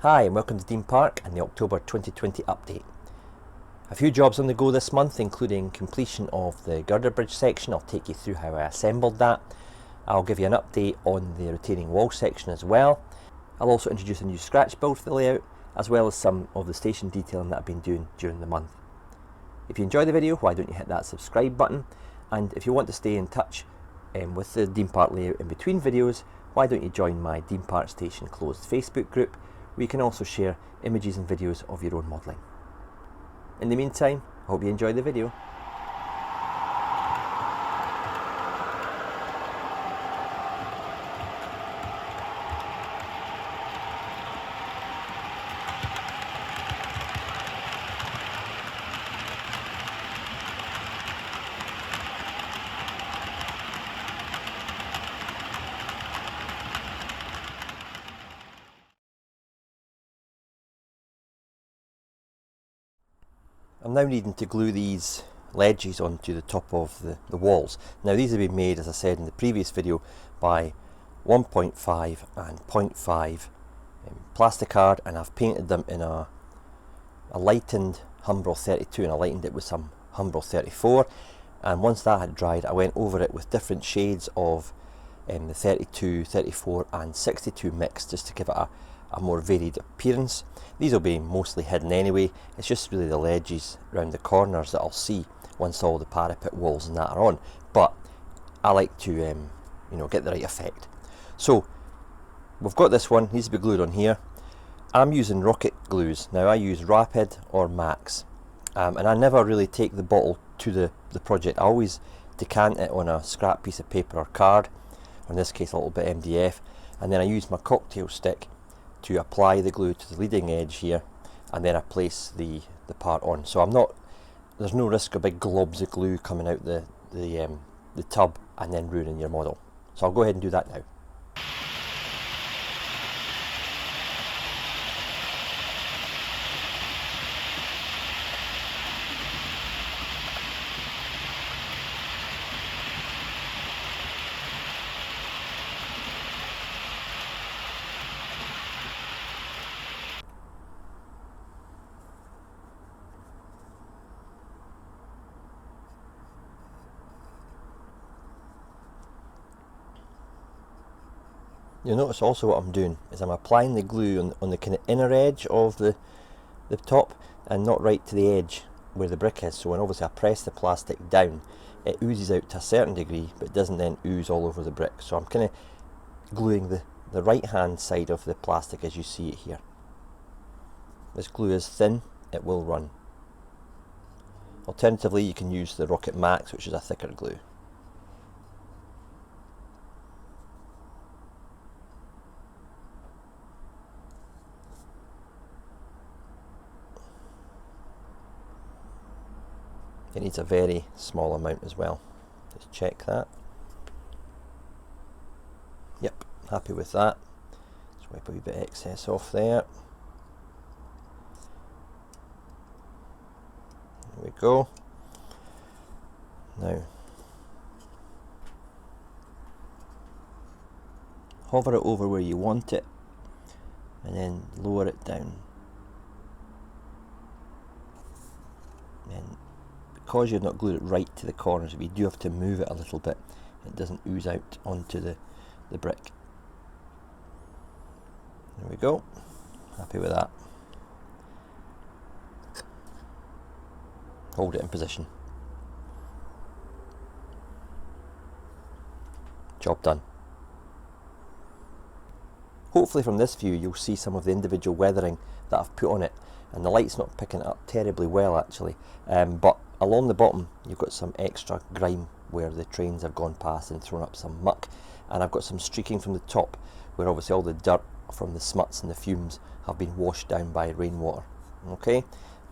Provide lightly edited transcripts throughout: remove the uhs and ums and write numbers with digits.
Hi and welcome to Dean Park and the October 2020 update. A few jobs on the go this month, including completion of the girder bridge section. I'll take you through how I assembled that. I'll give you an update on the retaining wall section as well. I'll also introduce a new scratch build for the layout, as well as some of the station detailing that I've been doing during the month. If you enjoy the video, why don't you hit that subscribe button? And if you want to stay in touch with the Dean Park layout in between videos, why don't you join my Dean Park Station closed Facebook group, where you can also share images and videos of your own modelling. In the meantime, I hope you enjoy the video. I'm now needing to glue these ledges onto the top of the walls. Now these have been made, as I said in the previous video, by 1.5 and 0.5 plasticard, and I've painted them in a lightened Humbrol 32, and I lightened it with some Humbrol 34, and once that had dried I went over it with different shades of the 32, 34 and 62 mix, just to give it a more varied appearance. These will be mostly hidden anyway. It's just really the ledges around the corners that I'll see once all the parapet walls and that are on, but I like to get the right effect. So we've got this one, needs to be glued on here. I'm using rocket glues. Now I use Rapid or Max, and I never really take the bottle to the project. I always decant it on a scrap piece of paper or card, or in this case a little bit MDF, and then I use my cocktail stick to apply the glue to the leading edge here, and then I place the part on. So there's no risk of big globs of glue coming out the tub and then ruining your model. So I'll go ahead and do that now. You'll notice also what I'm doing is I'm applying the glue on the kind of inner edge of the top, and not right to the edge where the brick is. So when obviously I press the plastic down, it oozes out to a certain degree, but it doesn't then ooze all over the brick. So I'm kind of gluing the right hand side of the plastic as you see it here. This glue is thin, it will run. Alternatively, you can use the Rocket Max, which is a thicker glue. It needs a very small amount as well. Just check that. Yep, happy with that. Just wipe a wee bit of excess off there. There we go. Now, hover it over where you want it, and then lower it down. And because you've not glued it right to the corners, we do have to move it a little bit. It doesn't ooze out onto the brick. There we go. Happy with that. Hold it in position. Job done. Hopefully from this view you'll see some of the individual weathering that I've put on it, and the light's not picking it up terribly well actually, but along the bottom you've got some extra grime where the trains have gone past and thrown up some muck, and I've got some streaking from the top where obviously all the dirt from the smuts and the fumes have been washed down by rainwater. Okay,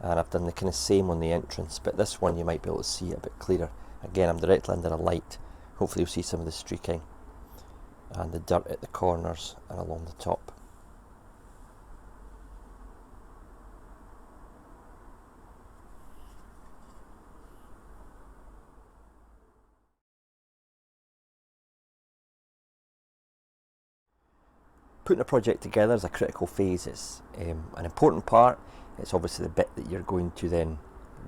and I've done the kind of same on the entrance, but this one you might be able to see it a bit clearer. Again, I'm directly under a light. Hopefully you'll see some of the streaking and the dirt at the corners and along the top. Putting a project together is a critical phase. It's an important part. It's obviously the bit that you're going to then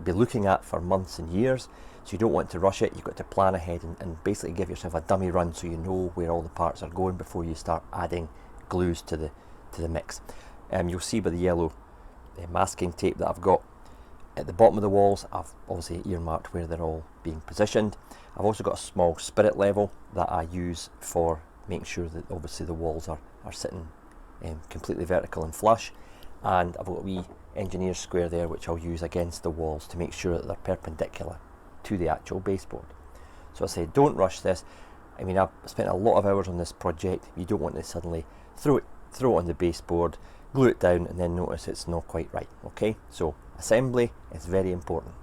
be looking at for months and years, so you don't want to rush it. You've got to plan ahead and basically give yourself a dummy run so you know where all the parts are going before you start adding glues to the mix. You'll see by the yellow masking tape that I've got at the bottom of the walls, I've obviously earmarked where they're all being positioned. I've also got a small spirit level that I use for making sure that obviously the walls are sitting completely vertical and flush, and I've got a wee engineer square there which I'll use against the walls to make sure that they're perpendicular to the actual baseboard. So I say don't rush this. I mean, I've spent a lot of hours on this project. You don't want to suddenly throw it on the baseboard, glue it down and then notice it's not quite right. Okay, so assembly is very important.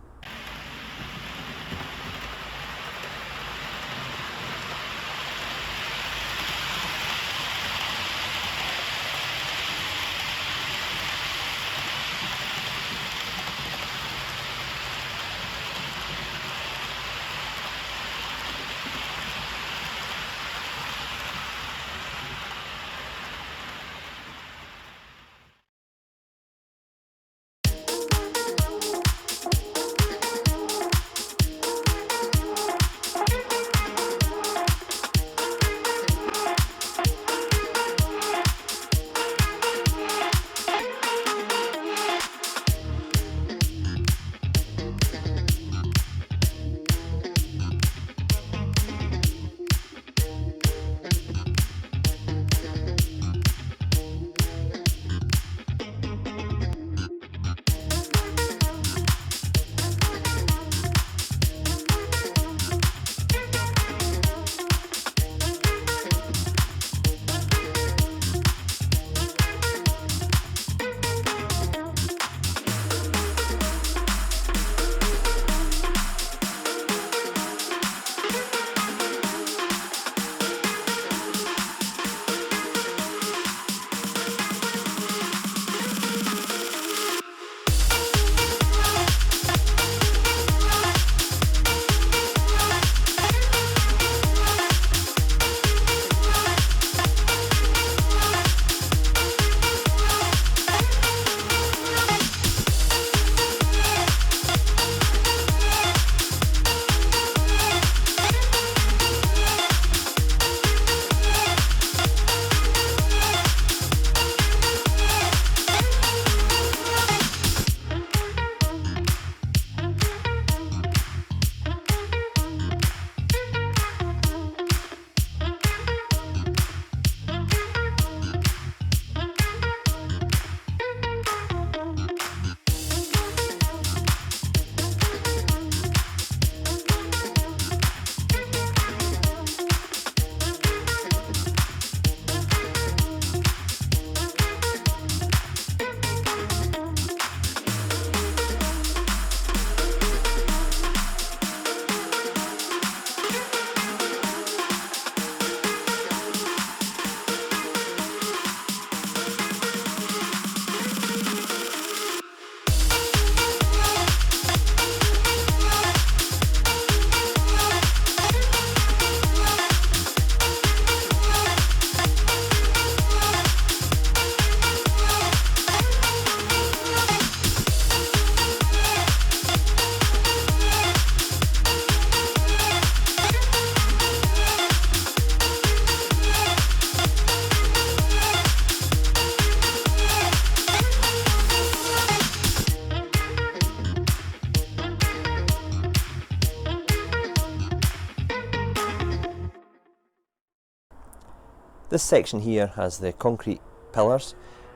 This section here has the concrete pillars,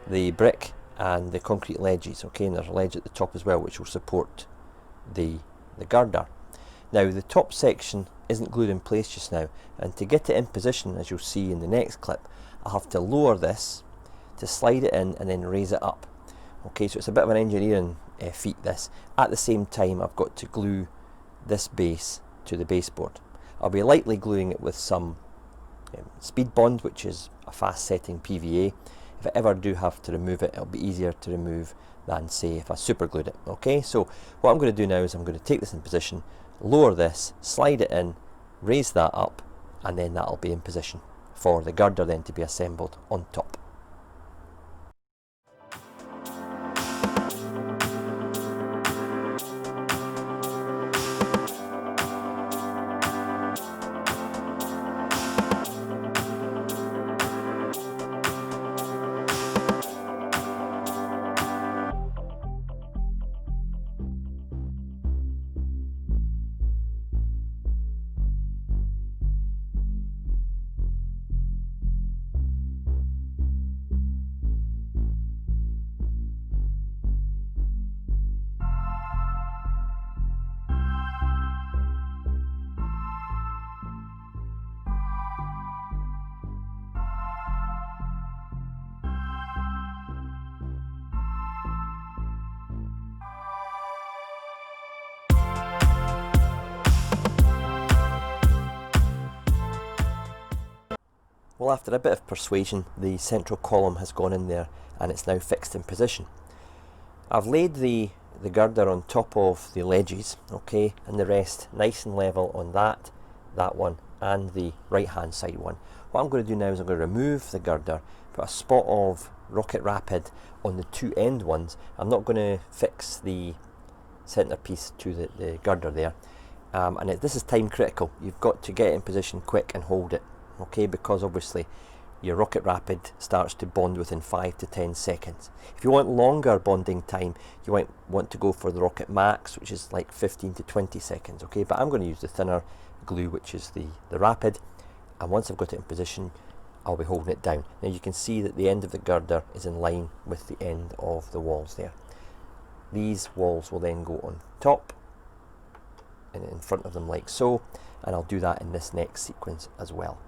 the brick and the concrete ledges, okay, and there's a ledge at the top as well which will support the girder. Now the top section isn't glued in place just now, and to get it in position, as you'll see in the next clip, I'll have to lower this to slide it in and then raise it up. Okay, so it's a bit of an engineering feat this. At the same time I've got to glue this base to the baseboard. I'll be lightly gluing it with some speed bond, which is a fast setting PVA. If I ever do have to remove it, it'll be easier to remove than say if I super glued it. Okay, so what I'm going to do now is I'm going to take this in position, lower this, slide it in, raise that up, and then that'll be in position for the girder then to be assembled on top. Well, after a bit of persuasion, the central column has gone in there and it's now fixed in position. I've laid the girder on top of the ledges, okay, and the rest nice and level on that one, and the right hand side one. What I'm going to do now is I'm going to remove the girder, put a spot of Rocket Rapid on the two end ones. I'm not going to fix the centerpiece to the girder there, and this is time critical. You've got to get it in position quick and hold it, okay, because obviously your Rocket Rapid starts to bond within 5 to 10 seconds. If you want longer bonding time, you might want to go for the Rocket Max, which is like 15 to 20 seconds, okay, but I'm going to use the thinner glue, which is the Rapid, and once I've got it in position, I'll be holding it down. Now you can see that the end of the girder is in line with the end of the walls there. These walls will then go on top and in front of them like so, and I'll do that in this next sequence as well.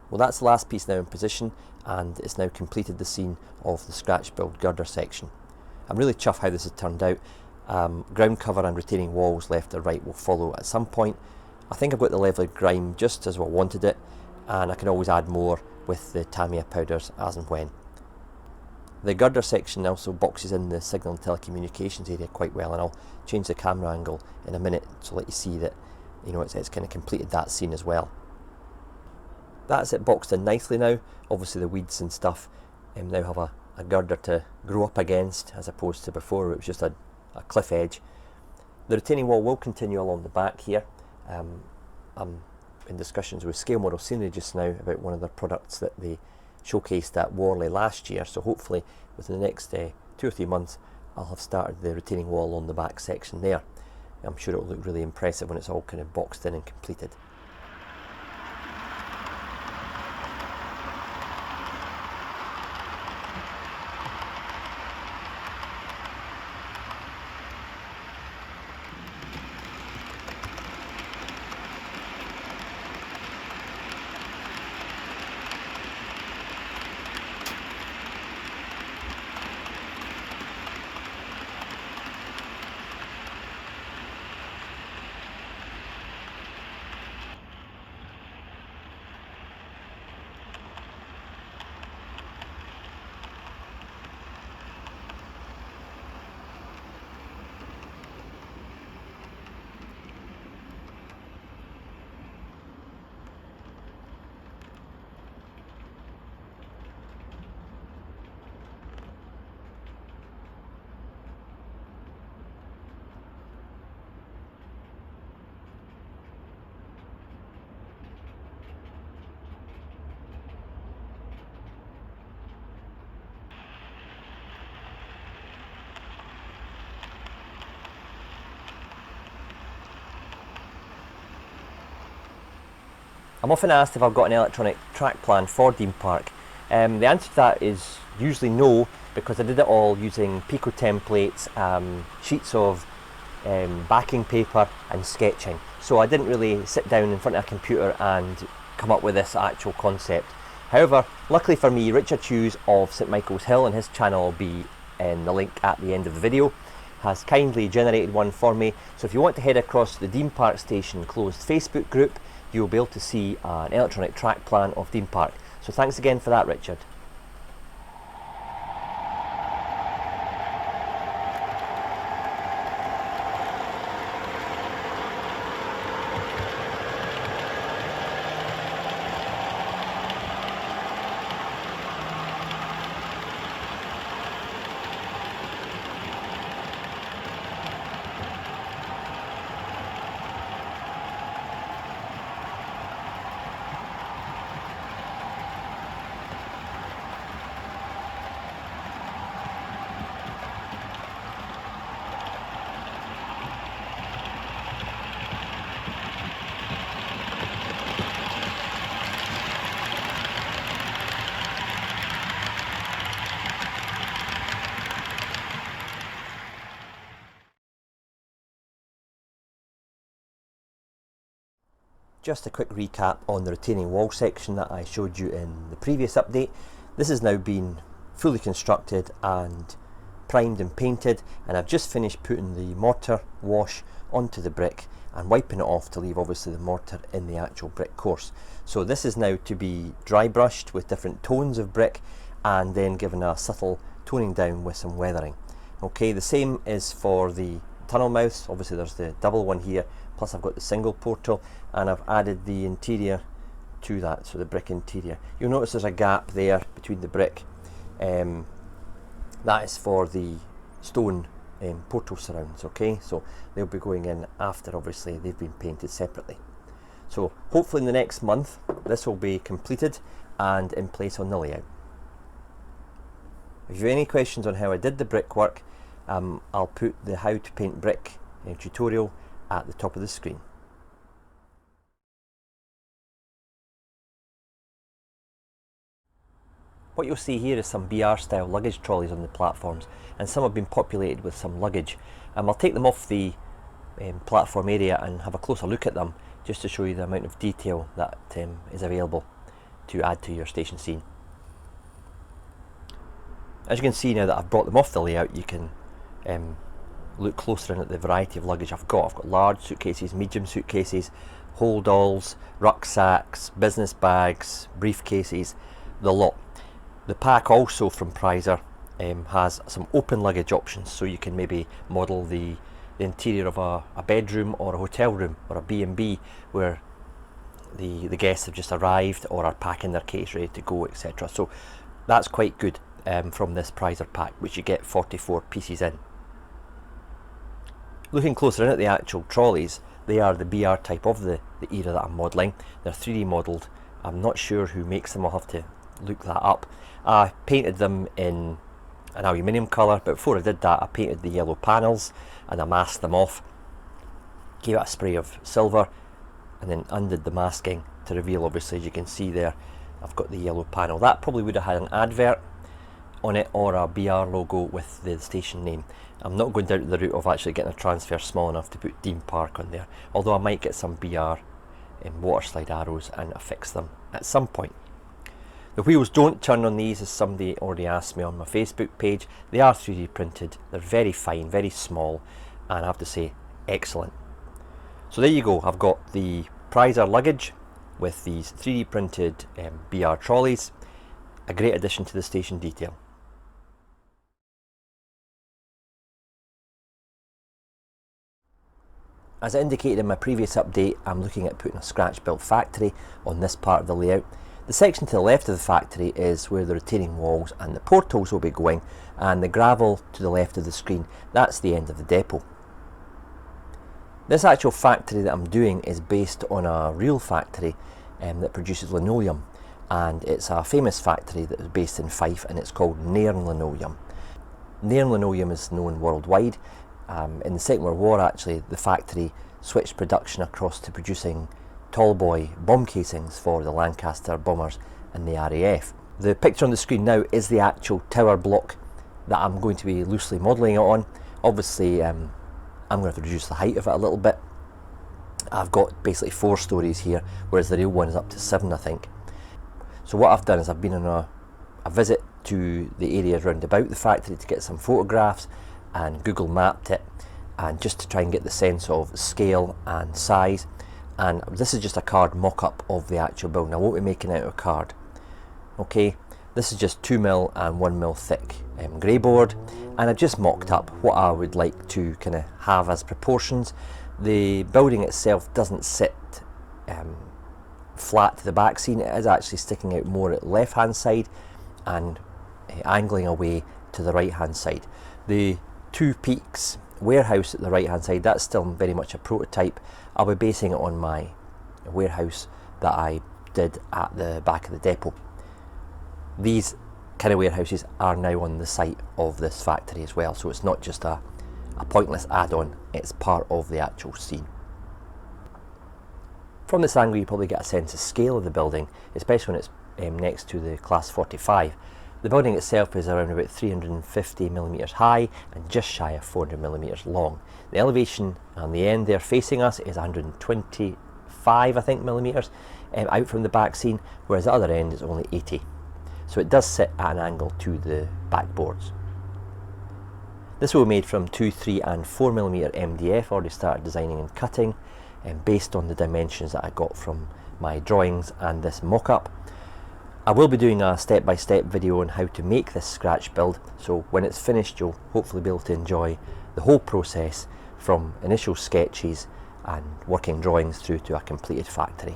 Well, that's the last piece now in position, and it's now completed the scene of the scratch build girder section. I'm really chuffed how this has turned out. Ground cover and retaining walls left or right will follow at some point. I think I've got the level of grime just as I wanted it, and I can always add more with the Tamiya powders as and when. The girder section also boxes in the signal and telecommunications area quite well, and I'll change the camera angle in a minute to let you see that, you know, it's kind of completed that scene as well. That's it boxed in nicely now. Obviously the weeds and stuff now have a girder to grow up against, as opposed to before it was just a cliff edge. The retaining wall will continue along the back here. I'm in discussions with Scale Model Scenery just now about one of their products that they showcased at Worley last year, so hopefully within the next 2 or 3 months I'll have started the retaining wall on the back section there. I'm sure it will look really impressive when it's all kind of boxed in and completed. I'm often asked if I've got an electronic track plan for Dean Park. The answer to that is usually no, because I did it all using Pico templates, sheets of backing paper and sketching. So I didn't really sit down in front of a computer and come up with this actual concept. However, luckily for me, Richard Hughes of St Michael's Hill, and his channel will be in the link at the end of the video, has kindly generated one for me. So if you want to head across to the Dean Park Station closed Facebook group, you'll be able to see an electronic track plan of Dean Park. So thanks again for that, Richard. Just a quick recap on the retaining wall section that I showed you in the previous update. This has now been fully constructed and primed and painted, and I've just finished putting the mortar wash onto the brick and wiping it off to leave obviously the mortar in the actual brick course. So this is now to be dry brushed with different tones of brick and then given a subtle toning down with some weathering. Okay, the same is for the tunnel mouths. Obviously there's the double one here, plus I've got the single portal, and I've added the interior to that, so the brick interior. You'll notice there's a gap there between the brick. That is for the stone portal surrounds, okay? So they'll be going in after, obviously, they've been painted separately. So hopefully in the next month, this will be completed and in place on the layout. If you have any questions on how I did the brickwork, I'll put the how to paint brick tutorial at the top of the screen. What you'll see here is some BR style luggage trolleys on the platforms, and some have been populated with some luggage. I'll take them off the platform area and have a closer look at them, just to show you the amount of detail that is available to add to your station scene. As you can see, now that I've brought them off the layout, you can look closer in at the variety of luggage I've got. I've got large suitcases, medium suitcases, holdalls, rucksacks, business bags, briefcases, the lot. The pack also from Prizer has some open luggage options, so you can maybe model the interior of a bedroom or a hotel room or a B&B where the guests have just arrived or are packing their case ready to go, etc. So that's quite good from this Prizer pack, which you get 44 pieces in. Looking closer in at the actual trolleys, they are the BR type of the era that I'm modelling. They're 3D modelled. I'm not sure who makes them, I'll have to look that up. I painted them in an aluminium colour, but before I did that I painted the yellow panels and I masked them off, gave it a spray of silver and then undid the masking to reveal, obviously, as you can see there, I've got the yellow panel. That probably would have had an advert on it or a BR logo with the station name. I'm not going down the route of actually getting a transfer small enough to put Dean Park on there, although I might get some BR water slide arrows and affix them at some point. The wheels don't turn on these, as somebody already asked me on my Facebook page. They are 3D printed, they're very fine, very small, and I have to say, excellent. So there you go, I've got the Prizer luggage with these 3D printed BR trolleys, a great addition to the station detail. As I indicated in my previous update, I'm looking at putting a scratch built factory on this part of the layout. The section to the left of the factory is where the retaining walls and the portals will be going, and the gravel to the left of the screen, that's the end of the depot. This actual factory that I'm doing is based on a real factory that produces linoleum, and it's a famous factory that is based in Fife, and it's called Nairn Linoleum. Nairn Linoleum is known worldwide. In the Second World War, actually, the factory switched production across to producing tall boy bomb casings for the Lancaster bombers and the RAF. The picture on the screen now is the actual tower block that I'm going to be loosely modelling it on. Obviously I'm going to have to reduce the height of it a little bit. I've got basically 4 stories here, whereas the real one is up to 7, I think. So what I've done is I've been on a visit to the area round about the factory to get some photographs, and Google mapped it, and just to try and get the sense of scale and size. And this is just a card mock-up of the actual building. I won't be making it out of a card. Okay, this is just 2mm and 1mm thick grey board, and I've just mocked up what I would like to kind of have as proportions. The building itself doesn't sit flat to the back scene. It is actually sticking out more at the left hand side and angling away to the right hand side. The 2 peaks warehouse at the right hand side, that's still very much a prototype. I'll be basing it on my warehouse that I did at the back of the depot. These kind of warehouses are now on the site of this factory as well, so it's not just a pointless add-on, it's part of the actual scene. From this angle you probably get a sense of scale of the building, especially when it's next to the Class 45. The building itself is around about 350mm high and just shy of 400mm long. The elevation on the end there facing us is 125, I think, millimeters out from the back scene, whereas the other end is only 80. So it does sit at an angle to the backboards. This will be made from 2, 3 and 4mm MDF. Already started designing and cutting, and based on the dimensions that I got from my drawings and this mock-up. I will be doing a step-by-step video on how to make this scratch build, so when it's finished you'll hopefully be able to enjoy the whole process from initial sketches and working drawings through to a completed factory.